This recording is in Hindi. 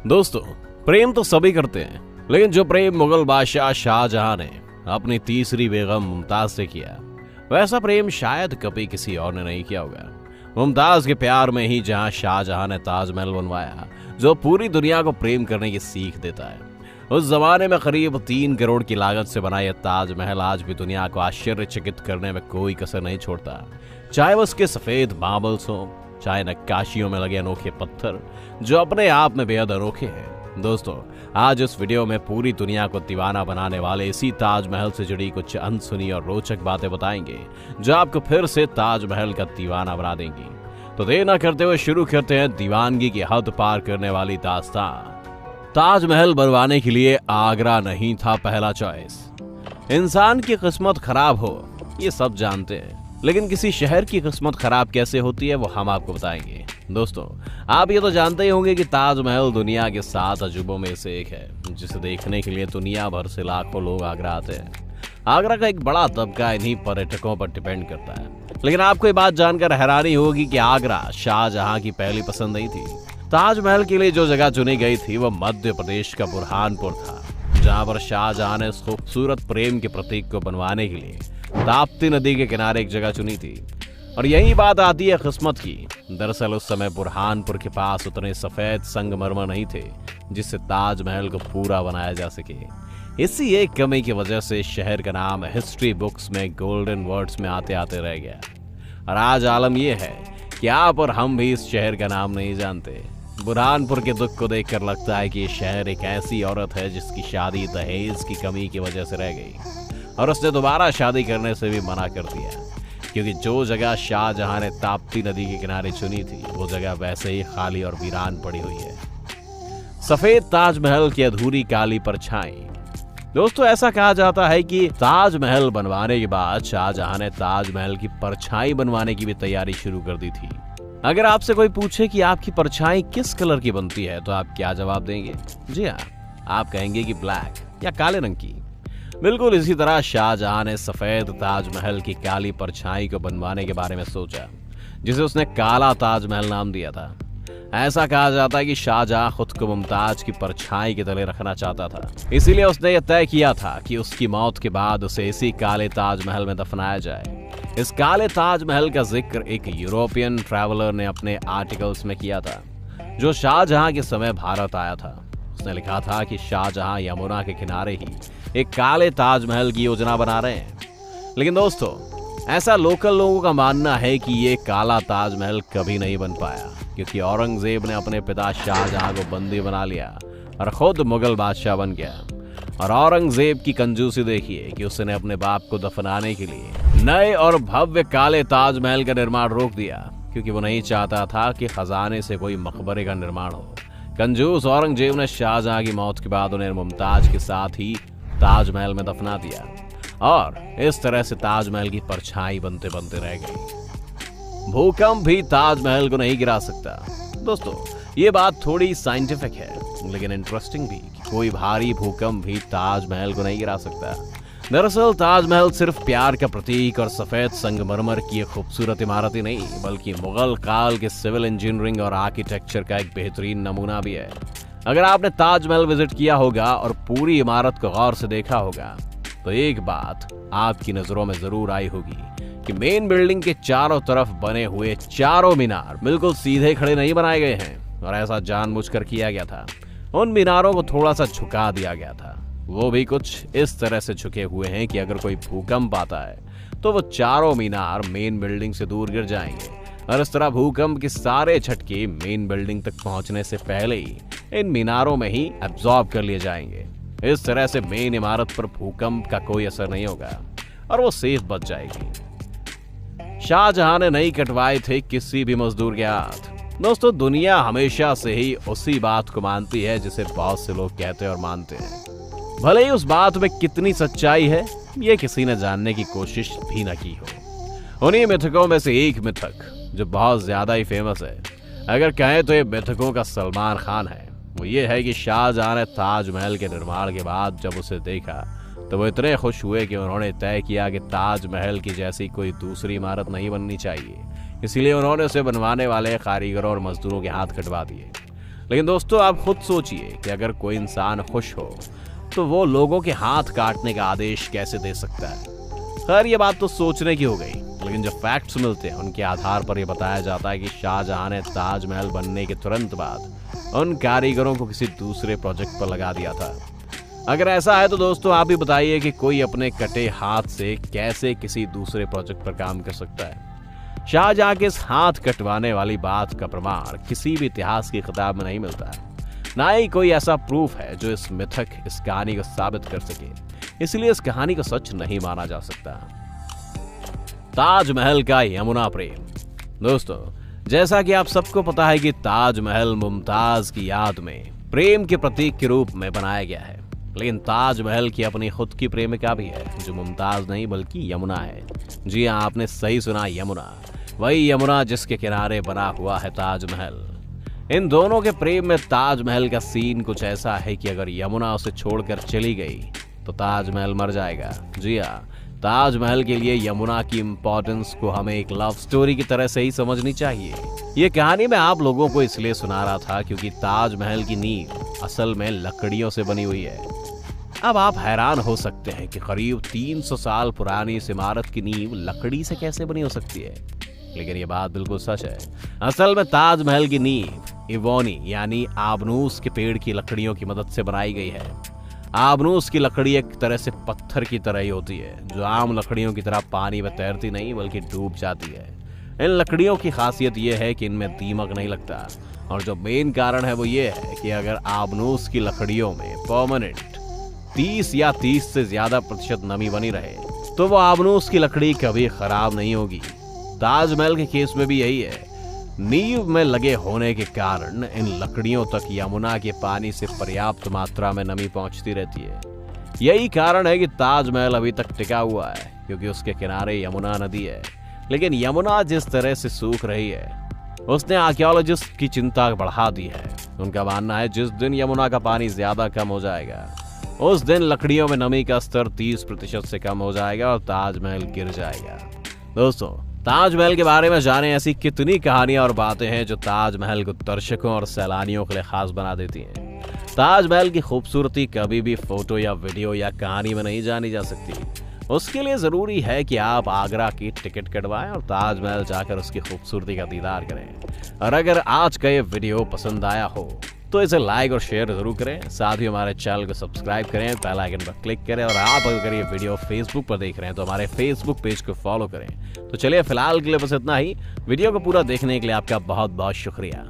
दोस्तों, प्रेम तो सभी करते हैं, लेकिन जो प्रेम मुगल बादशाह शाहजहां ने अपनी तीसरी बेगम मुमताज से किया, वैसा प्रेम शायद कभी किसी और ने नहीं किया होगा। मुमताज के प्यार में ही जहां शाहजहां ने ताजमहल बनवाया, जो पूरी दुनिया को प्रेम करने की सीख देता है। उस जमाने में करीब 3 करोड़ की लागत से बना यह ताजमहल आज भी दुनिया को आश्चर्यचकित करने में कोई कसर नहीं छोड़ता। चाहे वो उसके सफेद मार्बल्स हो, चाहे नक्काशियों में लगे अनोखे पत्थर, जो अपने आप में बेहद अनोखे हैं। दोस्तों, आज इस वीडियो में पूरी दुनिया को दीवाना बनाने वाले इसी ताजमहल से जुड़ी कुछ अनसुनी और रोचक बातें बताएंगे, जो आपको फिर से ताजमहल का दीवाना बना देंगी। तो देर न करते हुए शुरू करते हैं दीवानगी की हद पार करने वाली दास्तान। ताजमहल बनवाने के लिए आगरा नहीं था पहला चॉइस। इंसान की किस्मत खराब हो, ये सब जानते हैं, लेकिन किसी शहर की किस्मत खराब कैसे होती है वो हम आपको बताएंगे। दोस्तों, आप ये तो जानते ही होंगे कि ताजमहल दुनिया के 7 अजूबों में से एक है, जिसे देखने के लिए दुनिया भर से लाखों लोग आगरा आते हैं। आगरा का एक बड़ा तबका इन्हीं पर्यटकों पर डिपेंड करता है। लेकिन आपको ये बात जानकर हैरानी होगी कि आगरा शाहजहां की पहली पसंद नहीं थी। ताजमहल के लिए जो जगह चुनी गई थी वो मध्य प्रदेश का बुरहानपुर था, जहां पर शाहजहां ने उस खूबसूरत प्रेम के प्रतीक को बनवाने के लिए ताप्ती नदी के किनारे एक जगह चुनी थी। और यही बात आती है किस्मत की। दरअसल उस समय बुरहानपुर के पास उतने सफेद संगमरमर नहीं थे जिससे ताजमहल को पूरा बनाया जा सके। इसी एक कमी की वजह से शहर का नाम हिस्ट्री बुक्स में गोल्डन वर्ड्स में आते आते रह गया। और आज आलम यह है कि आप और हम भी इस शहर का नाम नहीं जानते। बुरहानपुर के दुख को देखकर लगता है कि ये शहर एक ऐसी औरत है जिसकी शादी दहेज की कमी की वजह से रह गई, और उसने दोबारा शादी करने से भी मना कर दिया, क्योंकि जो जगह शाहजहां ने ताप्ती नदी के किनारे चुनी थी वो जगह वैसे ही खाली और वीरान पड़ी हुई है। सफेद ताजमहल की अधूरी काली परछाई। दोस्तों, ऐसा कहा जाता है कि ताजमहल बनवाने के बाद शाहजहां ने ताजमहल की परछाई बनवाने की भी तैयारी शुरू कर दी थी। अगर आपसे कोई पूछे कि आपकी परछाई किस कलर की बनती है, तो आप क्या जवाब देंगे? जी हाँ, आप कहेंगे कि ब्लैक या काले रंग की। बिल्कुल इसी तरह शाहजहां ने सफेद ताजमहल की काली परछाई को बनवाने के बारे में सोचा, जिसे उसने काला ताजमहल नाम दिया था। ऐसा कहा जाता है कि शाहजहां खुद को मुमताज की परछाई के तले रखना चाहता था, इसीलिए उसने यह तय किया था कि उसकी मौत के बाद उसे इसी काले ताजमहल में दफनाया जाए। इस काले ताजमहल का जिक्र एक यूरोपियन ट्रैवलर ने अपने आर्टिकल्स में किया था, जो शाहजहां के समय भारत आया था। उसने लिखा था कि शाहजहां यमुना के किनारे ही एक काले ताजमहल की योजना बना रहे हैं। लेकिन दोस्तों, ऐसा लोकल लोगों का मानना है कि ये काला ताजमहल कभी नहीं बन पाया, क्योंकि औरंगजेब ने अपने पिता शाहजहां को बंदी बना लिया और खुद मुगल बादशाह बन गया। और औरंगजेब की कंजूसी देखिए कि उसने अपने बाप को दफनाने के लिए नए और भव्य काले ताजमहल का निर्माण रोक दिया, क्योंकि वो नहीं चाहता था कि खजाने से कोई मकबरे का निर्माण हो। कंजूस औरंगजेब ने शाहजहां की मौत के बाद उन्हें मुमताज के साथ ही ताजमहल में दफना दिया, और इस तरह से ताजमहल की परछाई बनते बनते रह गई। भूकंप भी ताजमहल को नहीं गिरा सकता। दोस्तों, ये बात थोड़ी साइंटिफिक है, लेकिन इंटरेस्टिंग भी, कि कोई भारी भूकंप भी ताजमहल को नहीं गिरा सकता। दरअसल ताजमहल सिर्फ प्यार का प्रतीक और सफेद संगमरमर की एक खूबसूरत इमारत ही नहीं, बल्कि मुगल काल के सिविल इंजीनियरिंग और आर्किटेक्चर का एक बेहतरीन नमूना भी है। अगर आपने ताजमहल विजिट किया होगा और पूरी इमारत को गौर से देखा होगा, तो एक बात आपकी नजरों में जरूर आई होगी कि मेन बिल्डिंग के चारों तरफ बने हुए चारों मीनार बिल्कुल सीधे खड़े नहीं बनाए गए हैं, और ऐसा जानबूझकर किया गया था। उन मीनारों को थोड़ा सा झुका दिया गया था, वो भी कुछ इस तरह से झुके हुए हैं कि अगर कोई भूकंप आता है तो वो चारों मीनार मेन बिल्डिंग से दूर गिर जाएंगे, और इस तरह भूकंप के सारे झटके मेन बिल्डिंग तक पहुंचने से पहले ही इन मीनारों में ही एब्जॉर्ब कर लिए जाएंगे। इस तरह से मेन इमारत पर भूकंप का कोई असर नहीं होगा और वो सेफ बच जाएगी। शाहजहां ने नहीं कटवाए थे किसी भी मजदूर के हाथ। दोस्तों, दुनिया हमेशा से ही उसी बात को मानती है जिसे बहुत से लोग कहते और मानते हैं, भले ही उस बात में कितनी सच्चाई है ये किसी ने जानने की कोशिश भी न की हो। उन्हीं मिथकों में से एक मिथक जो बहुत ज्यादा ही फेमस है, अगर कहें तो ये मिथकों का सलमान खान है। वो ये है कि शाहजहां ने ताजमहल के निर्माण के बाद जब उसे देखा तो वो इतने खुश हुए कि उन्होंने तय किया कि ताजमहल की जैसी कोई दूसरी इमारत नहीं बननी चाहिए, इसीलिए उन्होंने उसे बनवाने वाले कारीगरों और मजदूरों के हाथ कटवा दिए। लेकिन दोस्तों आप खुद सोचिए कि अगर कोई इंसान खुश हो तो वो लोगों के हाथ काटने का आदेश कैसे दे सकता है। खैर ये बात तो सोचने की हो गई, लेकिन जो फैक्ट्स मिलते हैं उनके आधार पर यह बताया जाता है कि शाहजहां ने ताजमहल बनने के तुरंत बाद उन कारीगरों को किसी दूसरे प्रोजेक्ट पर लगा दिया था। अगर ऐसा है तो दोस्तों आप ही बताइए कि कोई अपने कटे हाथ से कैसे किसी दूसरे प्रोजेक्ट पर काम कर सकता है। शाहजहां के इस हाथ कटवाने वाली बात का प्रमाण किसी भी इतिहास की किताब में नहीं मिलता है, ना ही कोई ऐसा प्रूफ है जो इस मिथक इस कहानी को साबित कर सके, इसलिए इस कहानी को सच नहीं माना जा सकता। ताजमहल का यमुना प्रेम। दोस्तों जैसा कि आप सबको पता है कि ताजमहल मुमताज की याद में प्रेम के प्रतीक के रूप में बनाया गया है, लेकिन ताजमहल की अपनी खुद की प्रेमिका भी है जो मुमताज नहीं बल्कि यमुना है। जी हाँ, आपने सही सुना, यमुना। वही यमुना जिसके किनारे बना हुआ है ताजमहल। इन दोनों के प्रेम में ताजमहल का सीन कुछ ऐसा है कि अगर यमुना उसे छोड़कर चली गई तो ताजमहल मर जाएगा। जी हाँ, ताजमहल के लिए यमुना की इंपॉर्टेंस को हमें एक लव स्टोरी की तरह से ही समझनी चाहिए। ये कहानी मैं आप लोगों को इसलिए सुना रहा था क्योंकि ताजमहल की नींव असल में लकड़ियों से बनी हुई है। अब आप हैरान हो सकते हैं कि करीब 300 साल पुरानी इस इमारत की नींव लकड़ी से कैसे बनी हो सकती है, लेकिन ये बात बिल्कुल सच है। असल में ताजमहल की नींव इवोनी यानी आबनूस के पेड़ की लकड़ियों की मदद से बनाई गई है। आबनूस की लकड़ी एक तरह से पत्थर की तरह ही होती है, जो आम लकड़ियों की तरह पानी में तैरती नहीं बल्कि डूब जाती है। इन लकड़ियों की खासियत यह है कि इनमें दीमक नहीं लगता, और जो मेन कारण है वो ये है कि अगर आबनूस की लकड़ियों में परमानेंट 30 या 30 से ज्यादा प्रतिशत नमी बनी रहे तो वो आबनूस की लकड़ी कभी खराब नहीं होगी। ताजमहल के केस में भी यही है। नींव में लगे होने के कारण इन लकड़ियों तक यमुना के पानी से पर्याप्त मात्रा में नमी पहुंचती रहती है। यही कारण है कि ताजमहल अभी तक टिका हुआ है, क्योंकि उसके किनारे यमुना नदी है। लेकिन यमुना जिस तरह से सूख रही है उसने आर्कियोलॉजिस्ट की चिंता बढ़ा दी है। उनका मानना है जिस दिन यमुना का पानी ज्यादा कम हो जाएगा उस दिन लकड़ियों में नमी का स्तर 30% से कम हो जाएगा और ताजमहल गिर जाएगा। दोस्तों ताजमहल के बारे में जाने ऐसी कितनी कहानियां और बातें हैं जो ताजमहल को दर्शकों और सैलानियों के लिए खास बना देती हैं। ताजमहल की खूबसूरती कभी भी फोटो या वीडियो या कहानी में नहीं जानी जा सकती। उसके लिए जरूरी है कि आप आगरा की टिकट कटवाएं और ताजमहल जाकर उसकी खूबसूरती का दीदार करें। और अगर आज का ये वीडियो पसंद आया हो तो इसे लाइक और शेयर जरूर करें। साथ ही हमारे चैनल को सब्सक्राइब करें, बेल आइकन पर क्लिक करें, और आप अगर ये वीडियो फेसबुक पर देख रहे हैं तो हमारे फेसबुक पेज को फॉलो करें। तो चलिए फिलहाल के लिए बस इतना ही। वीडियो को पूरा देखने के लिए आपका बहुत बहुत शुक्रिया।